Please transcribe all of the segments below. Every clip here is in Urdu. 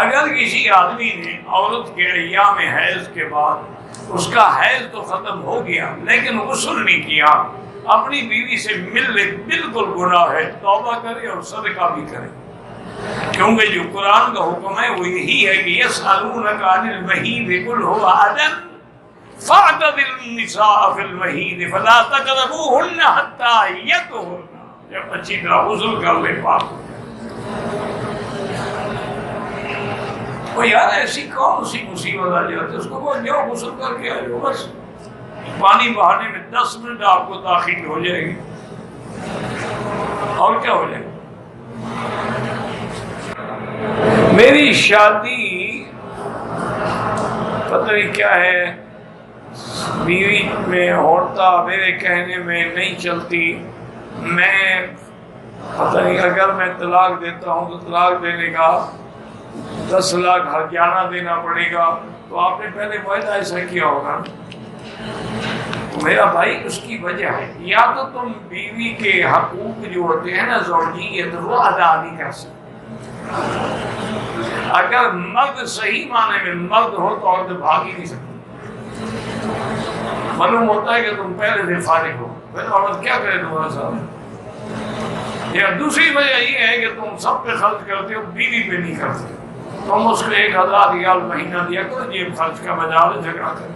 اگر کسی آدمی نے عورت کے ایام حیض کے بعد اس کا حیض تو ختم ہو گیا لیکن غسل نہیں کیا، اپنی بیوی سے مل لے، بالکل گناہ ہے، توبہ کرے اور صدقہ بھی کرے، کیونکہ جو قرآن کا حکم ہے وہ یہی ہے کہ یسألونک عن المحیض قل هو أذى فاعتزلوا النساء في المحیض فلا تقربوهن حتى يطهرن، جب اچھی طرح غسل کر لے پاک۔ وہ یار ایسی کون سی مصیبت آ جاتی ہے، اس کو بہت جاؤ غسل کر کے آ جاؤ، بس پانی بہانے میں 10 منٹ آپ کو تاخیر ہو جائے گی، اور کیا ہو جائے گا۔ میری شادی پتہ نہیں کیا ہے، بیوی میں عورتہ میرے کہنے میں نہیں چلتی، میں پتہ نہیں اگر میں طلاق دیتا ہوں تو طلاق دینے کا 10 لاکھ ہرجانہ دینا پڑے گا، تو آپ نے پہلے معاہدہ ایسا کیا ہوگا۔ میرا بھائی اس کی وجہ ہے، یا تو تم بیوی کے حقوق جو ہوتے ہیں نا زوجیت، وہ ادا نہیں کر سکتے۔ اگر مرد صحیح معنی میں مرد ہو تو عورت بھاگ ہی نہیں سکتی، معلوم ہوتا ہے کہ تم پہلے سے فارغ ہو، پھر عورت کیا کرے تمہارا ساتھ۔ یا دوسری وجہ یہ ہے کہ تم سب پہ خرچ کرتے ہو، بیوی پہ نہیں کرتے، تم اس کو 1000 ریال مہینہ دیا کرو، جیب خرچ کا بجائے جھگڑا کرو۔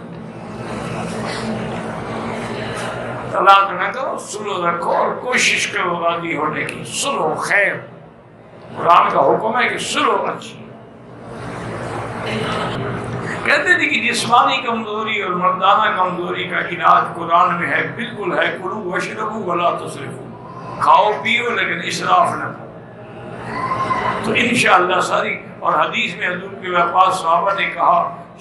طلاق نہ کرو، سلو رکھو اور کوشش کرو راضی ہونے کی، سلو خیر، قرآن کا حکم ہے کہ سلو اچھی۔ کہتے تھے کہ جسمانی کمزوری اور مردانہ کمزوری کا علاج قرآن میں ہے، بالکل ہے، کلوا واشربوا ولا تسرفوا، کھاؤ پیو لیکن اسراف نہ کرو۔ تو انشاءاللہ ساری، اور حدیث میں حضور کے پاس صحابہ نے کہا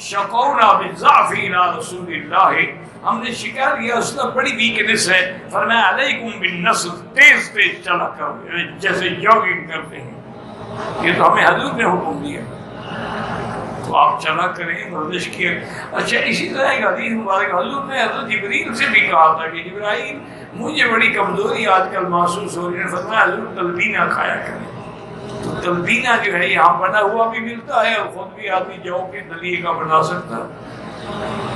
شکونا بالضعف الی رسول اللہ، ہم نے شکار کیا اس کا بڑی ویکنس ہے، فرمایا علیکم بالنصر، تیز تیز چلا کرو، جیسے جاگنگ کرتے ہیں، یہ تو ہمیں حضور نے حکم دیا، تو آپ چلا کریں، ورزش کیے۔ اچھا اسی طرح ایک حدیث مبارک حضور نے حضرت جبریل سے بھی کہا تھا کہ جبرائیل مجھے بڑی کمزوری آج کل محسوس ہو رہی ہے، فرمایا حضور تلبینہ کھایا کریں۔ تو تلبینہ جو ہے یہاں بنا ہوا بھی ملتا ہے، اور خود بھی آدمی جو کہ دلیے کا بنا سکتا ہے۔